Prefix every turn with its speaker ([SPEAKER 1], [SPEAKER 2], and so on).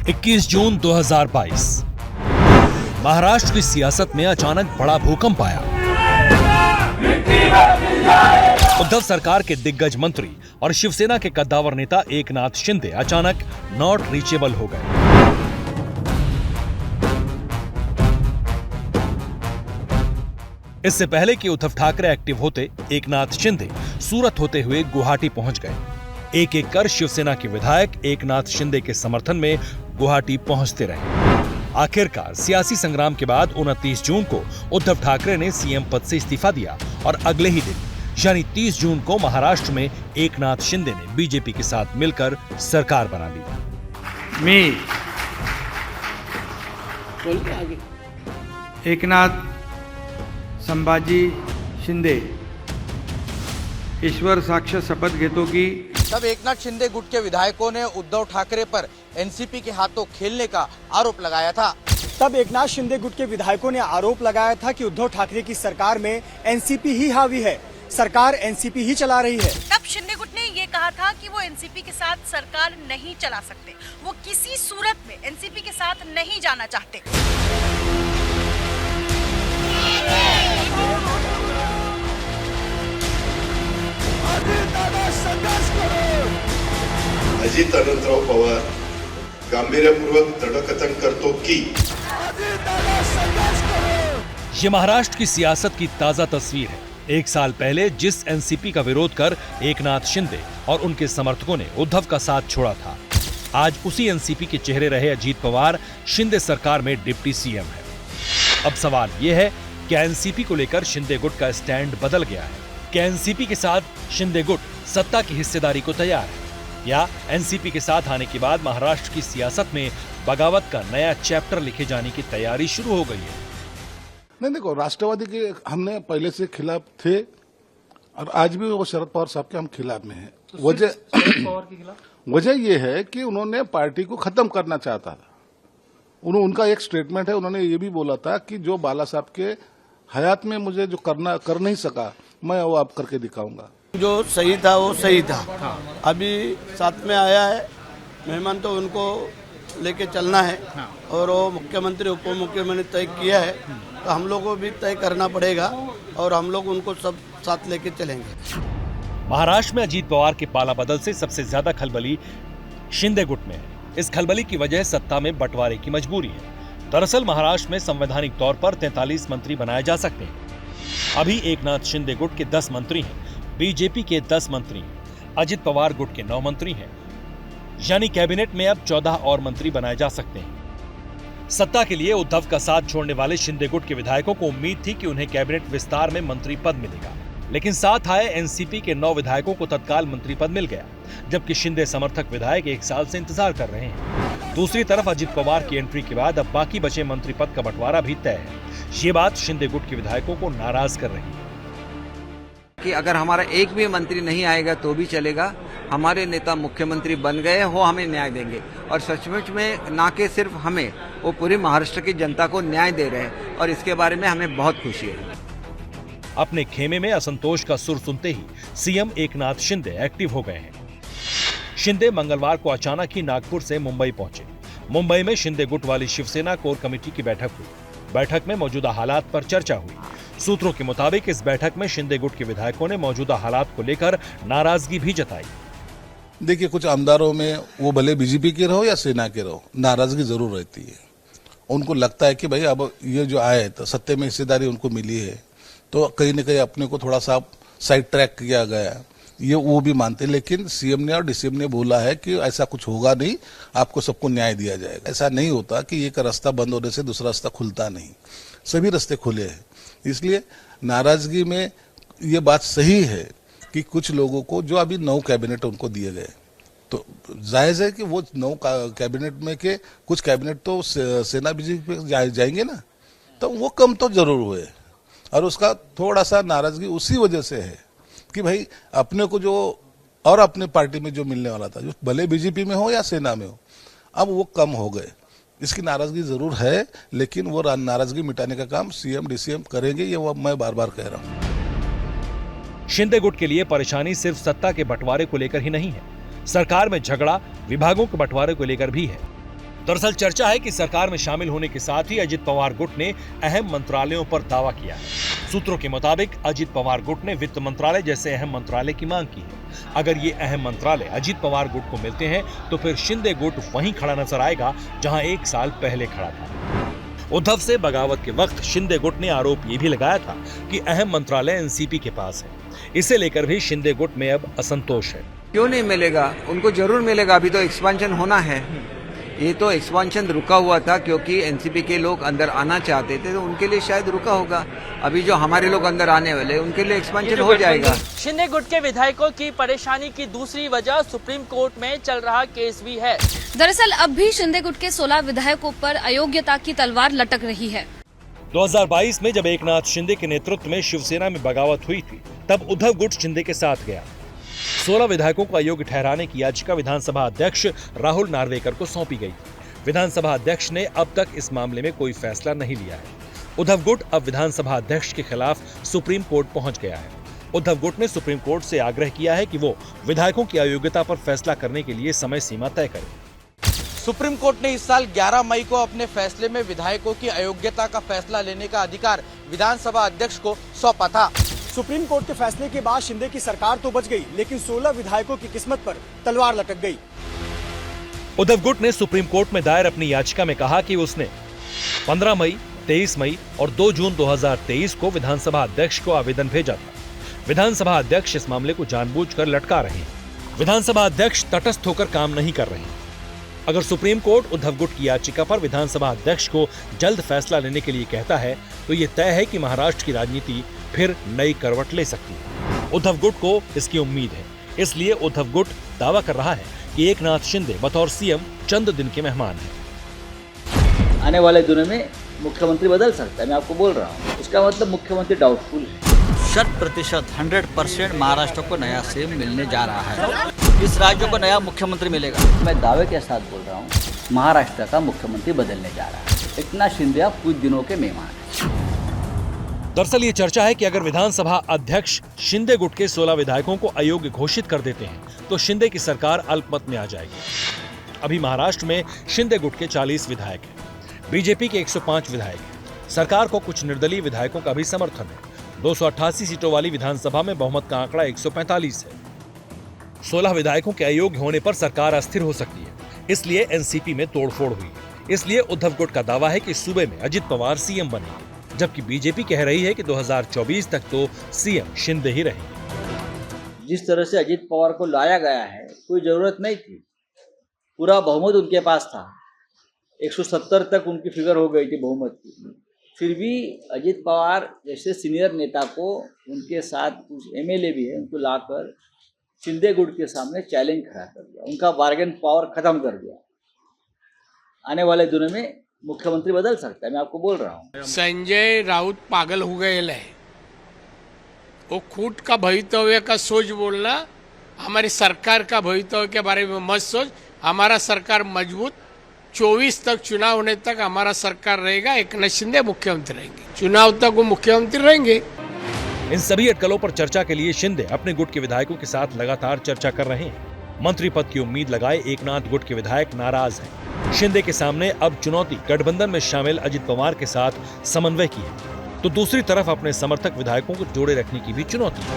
[SPEAKER 1] 21 जून 2022 महाराष्ट्र की सियासत में अचानक बड़ा भूकंप आया। उद्धव सरकार के दिग्गज मंत्री और शिवसेना के कद्दावर नेता एकनाथ शिंदे अचानक नॉट रीचेबल हो गए। इससे पहले कि उद्धव ठाकरे एक्टिव होते, एकनाथ शिंदे सूरत होते हुए गुवाहाटी पहुंच गए। एक एक कर शिवसेना के विधायक एकनाथ शिंदे के समर्थन में गुवाहाटी पहुंचते रहे। आखिरकार सियासी संग्राम के बाद 29 जून को उद्धव ठाकरे ने सीएम पद से इस्तीफा दिया और अगले ही दिन यानी 30 जून को महाराष्ट्र में एकनाथ शिंदे ने बीजेपी के साथ मिलकर सरकार बना ली।
[SPEAKER 2] एकनाथ संभाजी शिंदे ईश्वर साक्ष शपथ घेतो की
[SPEAKER 3] तब एकनाथ शिंदे गुट के विधायकों ने उद्धव ठाकरे पर एनसीपी के हाथों खेलने का आरोप लगाया था।
[SPEAKER 4] तब एकनाथ शिंदे गुट के विधायकों ने आरोप लगाया था कि उद्धव ठाकरे की सरकार में एनसीपी ही हावी है, सरकार एनसीपी ही चला रही है।
[SPEAKER 5] तब शिंदे गुट ने ये कहा था कि वो एनसीपी के साथ सरकार नहीं चला सकते, वो किसी सूरत में एनसीपी के साथ नहीं जाना चाहते।
[SPEAKER 6] अजित अनंतराव पवार गांभीर्यपूर्वक दृढकथन करतो की
[SPEAKER 1] ये महाराष्ट्र की सियासत की ताजा तस्वीर है। एक साल पहले जिस एनसीपी का विरोध कर एकनाथ शिंदे और उनके समर्थकों ने उद्धव का साथ छोड़ा था, आज उसी एनसीपी के चेहरे रहे अजीत पवार शिंदे सरकार में डिप्टी सीएम है। अब सवाल यह है कि एनसीपी को लेकर शिंदे गुट का स्टैंड बदल गया है। क्या एनसीपी के साथ शिंदे गुट सत्ता की हिस्सेदारी को तैयार है, या एनसीपी के साथ आने के बाद महाराष्ट्र की सियासत में बगावत का नया चैप्टर लिखे जाने की तैयारी शुरू हो गई है?
[SPEAKER 7] नहीं, देखो, राष्ट्रवादी के हमने पहले से खिलाफ थे और आज भी वो शरद पवार साहब के हम खिलाफ में हैं। वजह ये है कि उन्होंने पार्टी को खत्म करना चाहता था। उनका एक स्टेटमेंट है, उन्होंने ये भी बोला था कि जो बाला साहब के हयात में मुझे जो कर नहीं सका, मैं वो आप करके दिखाऊंगा।
[SPEAKER 8] जो सही था वो सही था। अभी साथ में आया है मेहमान, तो उनको लेके चलना है और वो मुख्यमंत्री उप मुख्यमंत्री तय किया है, तो हम लोगों को भी तय करना पड़ेगा और हम लोग उनको सब साथ लेके चलेंगे।
[SPEAKER 1] महाराष्ट्र में अजीत पवार के पाला बदल से सबसे ज्यादा खलबली शिंदे गुट में है। इस खलबली की वजह सत्ता में बंटवारे की मजबूरी है। दरअसल महाराष्ट्र में संवैधानिक तौर पर 43 मंत्री बनाए जा सकते हैं। अभी एकनाथ शिंदे गुट के 10 मंत्री हैं, बीजेपी के 10 मंत्री हैं, अजित पवार गुट के 9 मंत्री हैं, यानी कैबिनेट में अब 14 और मंत्री बनाए जा सकते हैं। सत्ता के लिए उद्धव का साथ छोड़ने वाले शिंदे गुट के विधायकों को उम्मीद थी कि उन्हें कैबिनेट विस्तार में मंत्री पद मिलेगा, लेकिन साथ आए एनसीपी के 9 विधायकों को तत्काल मंत्री पद मिल गया, जबकि शिंदे समर्थक विधायक 1 साल से इंतजार कर रहे हैं। दूसरी तरफ अजित पवार की एंट्री के बाद अब बाकी बचे मंत्री पद का बंटवारा भी तय है। ये बात शिंदे गुट के विधायकों को नाराज कर रही है
[SPEAKER 9] कि अगर हमारा एक भी मंत्री नहीं आएगा तो भी चलेगा, हमारे नेता मुख्यमंत्री बन गए, वो हमें न्याय देंगे और सचमुच में ना कि सिर्फ हमें, वो पूरी महाराष्ट्र की जनता को न्याय दे रहे हैं और इसके बारे में हमें बहुत खुशी है।
[SPEAKER 1] अपने खेमे में असंतोष का सुर सुनते ही सीएम एकनाथ शिंदे एक्टिव हो गए हैं। शिंदे मंगलवार को अचानक ही नागपुर से मुंबई पहुंचे। मुंबई में शिंदे गुट वाली शिवसेना कोर कमेटी की बैठक हुई। बैठक में मौजूदा हालात पर चर्चा हुई। सूत्रों के मुताबिक इस बैठक में शिंदे गुट के विधायकों ने मौजूदा हालात को लेकर नाराजगी भी जताई।
[SPEAKER 7] देखिए, कुछ आमदारों में वो भले बीजेपी के रहो या सेना के रहो, नाराजगी जरूर रहती है। उनको लगता है कि भाई अब ये जो आए तो सत्ते में हिस्सेदारी उनको मिली है, तो कहीं न कहीं अपने को थोड़ा सा साइड ट्रैक किया गया, ये वो भी मानते। लेकिन सीएम ने और डीसीएम ने बोला है कि ऐसा कुछ होगा नहीं, आपको सबको न्याय दिया जाएगा। ऐसा नहीं होता कि एक रास्ता बंद होने से दूसरा रास्ता खुलता नहीं, सभी रास्ते खुले हैं। इसलिए नाराजगी में ये बात सही है कि कुछ लोगों को जो अभी 9 कैबिनेट उनको दिए गए, तो जायज है कि वो 9 कैबिनेट में के कुछ कैबिनेट तो सेना बीजेपी पे जाएंगे ना, तो वो कम तो जरूर हुए और उसका थोड़ा सा नाराजगी उसी वजह से है कि भाई अपने को जो और अपने पार्टी में जो मिलने वाला था, जो भले बीजेपी में हो या सेना में हो, अब वो कम हो गए। इसकी नाराजगी जरूर है, लेकिन वो नाराजगी मिटाने का काम सीएम डीसीएम करेंगे, ये वो मैं बार बार कह रहा हूं।
[SPEAKER 1] शिंदे गुट के लिए परेशानी सिर्फ सत्ता के बंटवारे को लेकर ही नहीं है, सरकार में झगड़ा विभागों के बंटवारे को लेकर भी है। दरअसल चर्चा है कि सरकार में शामिल होने के साथ ही अजित पवार गुट ने अहम मंत्रालयों पर दावा किया है। सूत्रों के मुताबिक अजित पवार गुट ने वित्त मंत्रालय जैसे अहम मंत्रालय की मांग की है। अगर ये अहम मंत्रालय अजित पवार गुट को मिलते हैं तो फिर शिंदे गुट वहीं खड़ा नजर आएगा जहां 1 साल पहले खड़ा था। उद्धव से बगावत के वक्त शिंदे गुट ने आरोप ये भी लगाया था कि अहम मंत्रालय एनसीपी के पास है। इसे लेकर भी शिंदे गुट में अब असंतोष है।
[SPEAKER 9] क्यों नहीं मिलेगा? उनको जरूर मिलेगा। अभी तो एक्सपेंशन होना है। ये तो एक्सपेंशन रुका हुआ था क्योंकि एनसीपी के लोग अंदर आना चाहते थे, तो उनके लिए शायद रुका होगा। अभी जो हमारे लोग अंदर आने वाले उनके लिए एक्सपेंशन हो जाएगा।
[SPEAKER 10] शिंदे गुट के विधायकों की परेशानी की दूसरी वजह सुप्रीम कोर्ट में चल रहा केस भी है।
[SPEAKER 11] दरअसल अब भी शिंदे गुट के 16 विधायकों पर अयोग्यता की तलवार लटक रही है।
[SPEAKER 1] 2022 में जब एकनाथ शिंदे के नेतृत्व में शिवसेना में बगावत हुई थी, तब उद्धव गुट शिंदे के साथ गया। 16 विधायकों को अयोग्य ठहराने की याचिका विधानसभा अध्यक्ष राहुल नार्वेकर को सौंपी गई। विधानसभा अध्यक्ष ने अब तक इस मामले में कोई फैसला नहीं लिया है। उद्धव गुट अब विधानसभा अध्यक्ष के खिलाफ सुप्रीम कोर्ट पहुंच गया है। उद्धव गुट ने सुप्रीम कोर्ट से आग्रह किया है कि वो विधायकों की अयोग्यता पर फैसला करने के लिए समय सीमा तय करे।
[SPEAKER 3] सुप्रीम कोर्ट ने इस साल 11 मई को अपने फैसले में विधायकों की अयोग्यता का फैसला लेने का अधिकार विधानसभा अध्यक्ष को सौंपा था।
[SPEAKER 4] सुप्रीम कोर्ट के फैसले के बाद शिंदे की सरकार तो बच गई, लेकिन 16 विधायकों की किस्मत पर तलवार लटक गई।
[SPEAKER 1] उद्धव गुट ने सुप्रीम कोर्ट में दायर अपनी याचिका में कहा कि उसने 15 मई, 23 मई और 2 जून 2023 को विधानसभा अध्यक्ष को आवेदन भेजा था। विधानसभा अध्यक्ष इस मामले को जानबूझकर लटका रहे हैं। विधानसभा अध्यक्ष तटस्थ होकर काम नहीं कर रहे हैं। अगर सुप्रीम कोर्ट उद्धव गुट की याचिका पर विधानसभा अध्यक्ष को जल्द फैसला लेने के लिए कहता है तो ये तय है कि महाराष्ट्र की राजनीति फिर नई करवट ले सकती है। उद्धव गुट को इसकी उम्मीद है, इसलिए उद्धव गुट दावा कर रहा है कि एकनाथ शिंदे बतौर सीएम चंद दिन के मेहमान हैं।
[SPEAKER 12] आने वाले दिनों में मुख्यमंत्री बदल सकता है, मैं आपको बोल रहा हूँ। इसका मतलब मुख्यमंत्री डाउटफुल है।
[SPEAKER 10] 100% 100% महाराष्ट्र को नया सीएम मिलने जा रहा है। इस राज्य को नया मुख्यमंत्री मिलेगा।
[SPEAKER 12] मैं दावे के साथ बोल रहा हूँ, महाराष्ट्र का मुख्यमंत्री बदलने जा रहा है। एकनाथ शिंदे आप कुछ दिनों के मेहमान हैं।
[SPEAKER 1] दरअसल ये चर्चा है कि अगर विधानसभा अध्यक्ष शिंदे गुट के 16 विधायकों को अयोग्य घोषित कर देते हैं तो शिंदे की सरकार अल्पमत में आ जाएगी। अभी महाराष्ट्र में शिंदे गुट के 40 विधायक हैं, बीजेपी के 105 विधायक हैं। सरकार को कुछ निर्दलीय विधायकों का भी समर्थन है। 288 सीटों वाली विधानसभा में बहुमत का आंकड़ा 145 है। 16 विधायकों के अयोग्य होने पर सरकार अस्थिर हो सकती है, इसलिए एनसीपी में तोड़फोड़ हुई। इसलिए उद्धव गुट का दावा है कि सूबे में अजित पवार सीएम बनेंगे, जबकि बीजेपी कह रही है कि 2024 तक तो सीएम शिंदे ही रहेंगे।
[SPEAKER 12] जिस तरह से अजित पवार को लाया गया है, कोई जरूरत नहीं थी। पूरा बहुमत उनके पास था, 170 तक उनकी फिगर हो गई थी बहुमत की। फिर भी अजित पवार जैसे सीनियर नेता को, उनके साथ कुछ एमएलए भी है, उनको लाकर शिंदे गुट के सामने चैलेंज खड़ा कर दिया। उनका बार्गेन पावर खत्म कर दिया। आने वाले दिनों में मुख्यमंत्री बदल सकता है, मैं आपको बोल रहा हूँ।
[SPEAKER 13] संजय राउत पागल हो गए है। वो खुद का भवितव्य का सोच बोलना, हमारी सरकार का भवितव्य के बारे में मत सोच। हमारा सरकार मजबूत, 24 तक चुनाव होने तक हमारा सरकार रहेगा। एकनाथ शिंदे मुख्यमंत्री रहेंगे, चुनाव तक वो मुख्यमंत्री रहेंगे।
[SPEAKER 1] इन सभी अटकलों पर चर्चा के लिए शिंदे अपने गुट के विधायकों के साथ लगातार चर्चा कर रहे हैं। मंत्री पद की उम्मीद लगाए एकनाथ गुट के विधायक नाराज हैं। शिंदे के सामने अब चुनौती गठबंधन में शामिल अजित पवार के साथ समन्वय की है, तो दूसरी तरफ अपने समर्थक विधायकों को जोड़े रखने की भी चुनौती है।